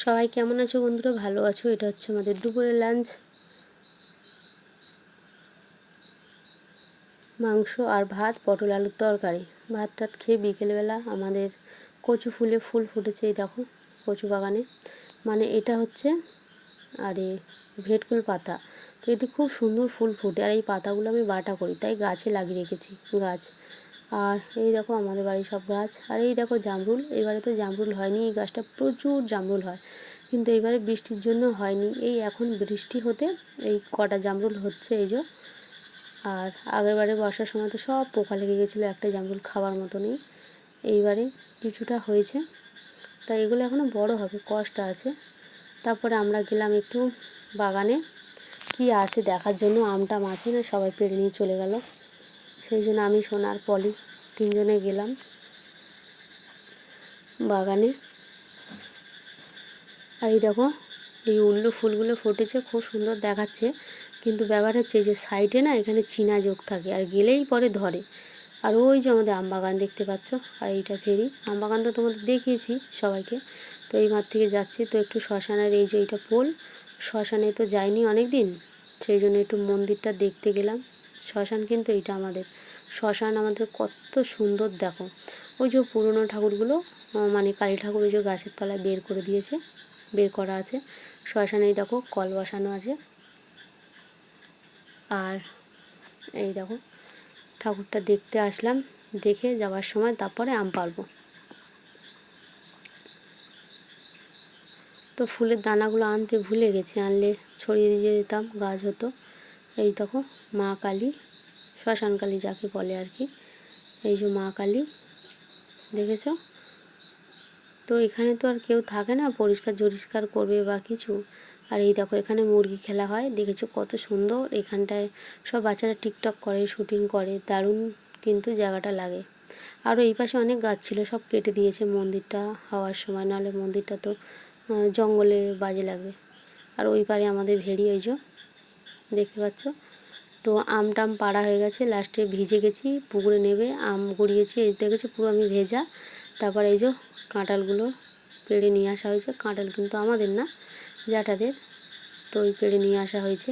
সবাই কেমন আছো বন্ধুরা? ভালো আছো? এটা হচ্ছে আমাদের দুপুরের লাঞ্চ। মাংস আর ভাত, পটল আলুর তরকারি। ভাত টাত খেয়ে বিকেলবেলা আমাদের কচু ফুলে ফুল ফুটেছে। এই দেখো কচু বাগানে, মানে এটা হচ্ছে আরে ভেটকুল পাতা। তো এতে খুব সুন্দর ফুল ফুটে, আর এই পাতাগুলো আমি বাটা করি, তাই গাছে লাগিয়ে রেখেছি গাছ। আর এই দেখো আমাদের বাড়ির সব গাছ। আর এই দেখো জামরুল, এবারে তো জামরুল হয়নি। এই গাছটা প্রচুর জামরুল হয়, কিন্তু এবারে বৃষ্টির জন্য হয়নি। এই এখন বৃষ্টি হতে এই কটা জামরুল হচ্ছে এই যে। আর আগেরবারে বর্ষার সময় তো সব পোকা লেগে গেছিলো, একটা জামরুল খাওয়ার মতো নেই। এইবারে কিছুটা হয়েছে, তাই এগুলো এখনও বড় হবে, কষ্ট আছে। তারপরে আমরা গেলাম একটু বাগানে, কি আছে দেখার জন্য। আমটা আছে না, সবাই পেড়ে নিয়ে চলে গেল, সেই জন্য আমি, সোনার, পলি তিনজনে গেলাম বাগানে। আর এই দেখো এই উল্লু ফুলগুলো ফুটেছে, খুব সুন্দর দেখাচ্ছে। কিন্তু ব্যাপার হচ্ছে যে সাইডে না এখানে চীনা যোগ থাকে, আর গেলেই পরে ধরে। আর ওই যে আমাদের আমবাগান দেখতে পাচ্ছ, আর এইটা ফেরি। আমবাগান তো তোমাদের দেখিয়েছি সবাইকে। তো এই মাঠ থেকে যাচ্ছি, তো একটু শ্মশানের এই যে এইটা পোল, শ্মশানে তো যাইনি অনেক দিন, সেই জন্য একটু মন্দিরটা দেখতে গেলাম। শ্মশান কিন্তু এইটা আমাদের শ্মশান, আমাদের কত সুন্দর দেখো। ওই যে পুরনো ঠাকুরগুলো, মানে কালী ঠাকুর ওই যে গাছের তলায় বের করা আছে। শ্মশানেই দেখো কল বসানো আছে। আর এই দেখো ঠাকুরটা দেখতে আসলাম, দেখে যাওয়ার সময় তারপরে আম পারবো। তো ফুলের দানাগুলো আনতে ভুলে গেছি, আনলে ছড়িয়ে দিয়ে দিতাম, গাছ হতো। এই দেখো মা কালী, শ্মশান কালী যাকে বলে আর কি। এই যে মা কালী, দেখেছ? তো এখানে তো আর কেউ থাকে না পরিষ্কার করবে বা কিছু। আর এই দেখো এখানে মুরগি খেলা হয়, দেখেছো কত সুন্দর। এখানটায় সব বাচ্চারা টিকটক করে, শুটিং করে, দারুণ কিন্তু জায়গাটা লাগে। আরও এই পাশে অনেক গাছ ছিল, সব কেটে দিয়েছে মন্দিরটা হওয়ার সময়, নাহলে মন্দিরটা তো জঙ্গলে বাজে লাগবে। আর ওই পারে আমাদের ভেড়ি, ওই যে দেখতে পাচ্ছ। তো আম টাম পাড়া হয়ে গেছে, লাস্টে ভিজে গেছি, পুকুরে নেবে আম গড়িয়েছি, এই দেখেছো পুরো আমি ভেজা। তারপর এই যে কাঁঠালগুলো পেড়ে নিয়ে আসা হয়েছে। কাঁঠাল কিন্তু আমাদের না, জ্যাঠাদের। তো ওই পেড়ে নিয়ে আসা হয়েছে।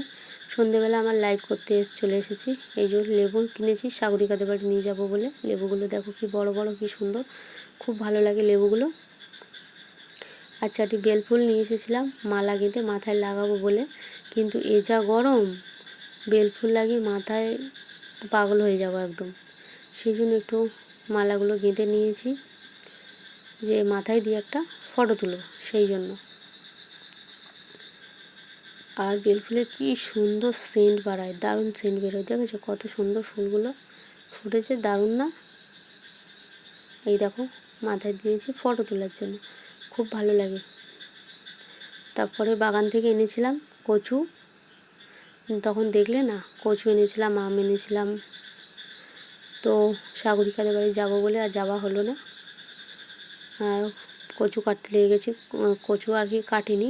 সন্ধেবেলা আমার লাইভ করতে চলে এসেছি। এই যে লেবু কিনেছি সাগরিকাদের বাড়ি নিয়ে যাব বলে। লেবুগুলো দেখো কি বড় বড়, কি সুন্দর, খুব ভালো লাগে লেবুগুলো। আর চারটি বেলফুল নিয়ে এসেছিলাম মালা গেঁথে মাথায় লাগাবো বলে, কিন্তু এ যা গরম, বেলফুল লাগিয়ে মাথায় পাগল হয়ে যাব একদম। সেই জন্য একটু মালাগুলো গেঁথে নিয়েছি, যে মাথায় দিয়ে একটা ফটো তুলো, সেই জন্য। আর বেলফুলের কি সুন্দর সেন্ট বাড়ায়, দারুণ সেন্ট বেরোয়, দেখেছো কত সুন্দর ফুলগুলো ফুটেছে, দারুণ না? এই দেখো মাথায় দিয়েছি ফটো তোলার জন্য, খুব ভালো লাগে। তারপরে বাগান থেকে এনেছিলাম কচু, তখন দেখলে না, কচু এনেছিলাম, আম এনেছিলাম। তো সাগরিকাদের বাড়ি যাবো বলে আর যাওয়া হলো না। আর কচু কাটতে লেগে গেছি, কচু আর কি কাটিনি।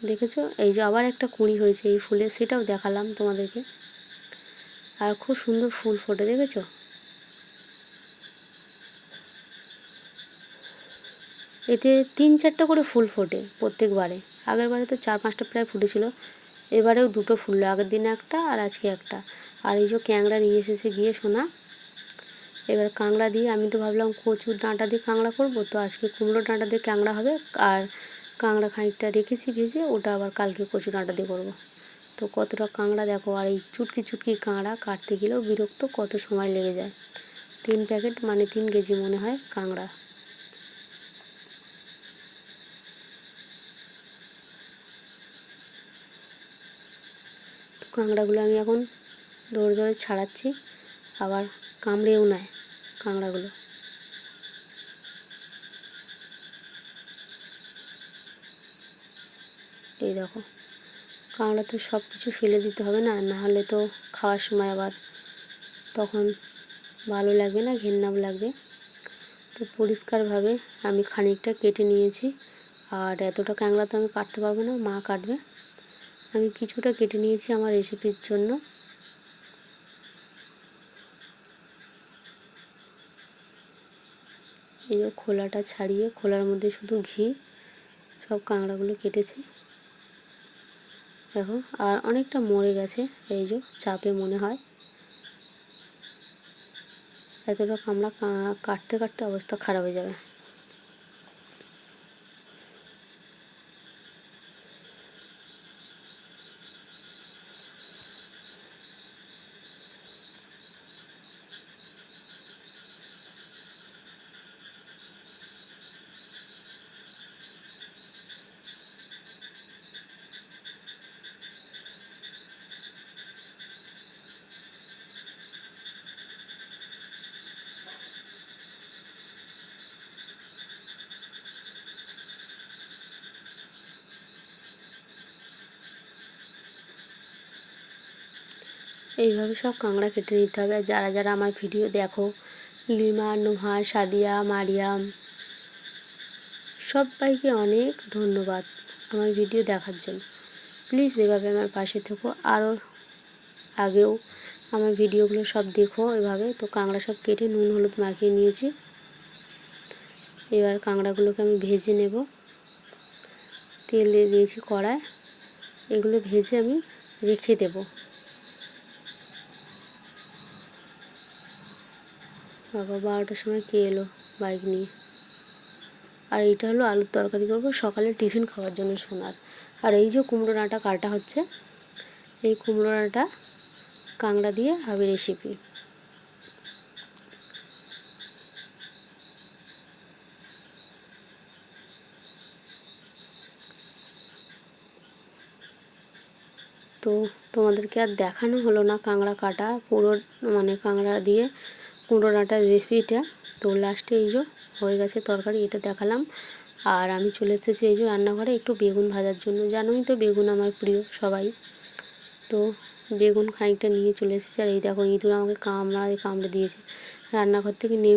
দেখেছো এই যে আবার একটা কুঁড়ি হয়েছে এই ফুলে, সেটাও দেখালাম তোমাদেরকে। আর খুব সুন্দর ফুল ফোটে, দেখেছো? এতে 3-4টা করে ফুল ফোটে প্রত্যেকবারে। আগের বারে তো 4-5টা প্রায় ফুটেছিল, এবারেও 2টো ফুললো, আগের দিনে একটা আর আজকে একটা। আর এই যে ক্যাংড়া নিয়ে এসেছে গিয়ে সোনা, এবার কাঁকড়া দিয়ে, আমি তো ভাবলাম কচুর ডাঁটা দিয়ে কাঁকড়া করবো, তো আজকে কুমড়ো ডাঁটা দিয়ে কাঁকড়া হবে। আর কাঁকড়া খানিকটা রেখেছি ভেজে, ওটা আবার কালকে কচু ডাঁটা দিয়ে করবো। তো কতটা কাঁকড়া দেখো, আর এই চুটকি চুটকি কাঁকড়া কাটতে গেলেও বিরক্ত, কত সময় লেগে যায়। 3 প্যাকেট মানে 3 কেজি মনে হয় কাঁকড়া। তো কাঁকড়াগুলো আমি এখন ধরে ধরে ছাড়াচ্ছি, আবার কামড়েও নেয় কাঁকড়াগুলো। এই দেখো কাঁকড়া তো সব কিছু ফেলে দিতে হবে না, না হলে তো খাওয়ার সময় আবার তখন ভালো লাগবে না, ঘেন্নাও লাগবে। তো পরিষ্কারভাবে আমি খানিকটা কেটে নিয়েছি। আর এতটা কাঁকড়া তো আমি কাটতে পারবো না, মা কাটবে। আমি কিছুটা কেটে নিয়েছি আমার রেসিপির জন্য। এই যে খোলাটা ছাড়িয়ে, খোলার মধ্যে শুধু ঘি, সব কাঁকড়াগুলো কেটেছি দেখো। আর অনেকটা মরে গেছে, এই যে চাপে মনে হয়। এতটা কামড়া কাটতে কাটতে অবস্থা খারাপ হয়ে যাবে। এইভাবে সব কাঁকড়া কেটে নিতে হবে। আর যারা যারা আমার ভিডিও দেখো, লিমা, নুহা, সাদিয়া, মারিয়াম, সবাইকে অনেক ধন্যবাদ আমার ভিডিও দেখার জন্য। প্লিজ এভাবে আমার পাশে থেকো, আরও আগেও আমার ভিডিওগুলো সব দেখো এভাবে। তো কাঁকড়া সব কেটে নুন হলুদ মাখিয়ে নিয়েছি। এবার কাঁকড়াগুলোকে আমি ভেজে নেব। তেল দিয়ে দিয়েছি কড়ায়, এগুলো ভেজে আমি রেখে দেব। বাবা 12টার সময় কে এলো বাইক নিয়ে। আর এইটা হলো আলুর তরকারি করব সকালে টিফিন খাওয়ার জন্য সোনার। আর এই যে কুমড়ো ডাঁটা কাটা হচ্ছে, এই কুমড়ো ডাঁটা কাঁকড়া দিয়ে হবে রেসিপি। তো তোমাদেরকে আর দেখানো হলো না কাঁকড়া কাটা পুরো, মানে কাঁকড়া দিয়ে কুমড়ো ডাঁটার রেসিপিটা। তো লাস্টে এই যে হয়ে গেছে তরকারি, এটা দেখালাম। আর আমি চলে এসেছি এই যে রান্নাঘরে একটু বেগুন ভাজার জন্য। জানোই তো বেগুন আমার প্রিয় সবাই। তো বেগুন খানিকটা নিয়ে চলে এসেছি। আর এই দেখো ইঁদুর আমাকে কামড়ে দিয়েছে। রান্নাঘর থেকে নেমে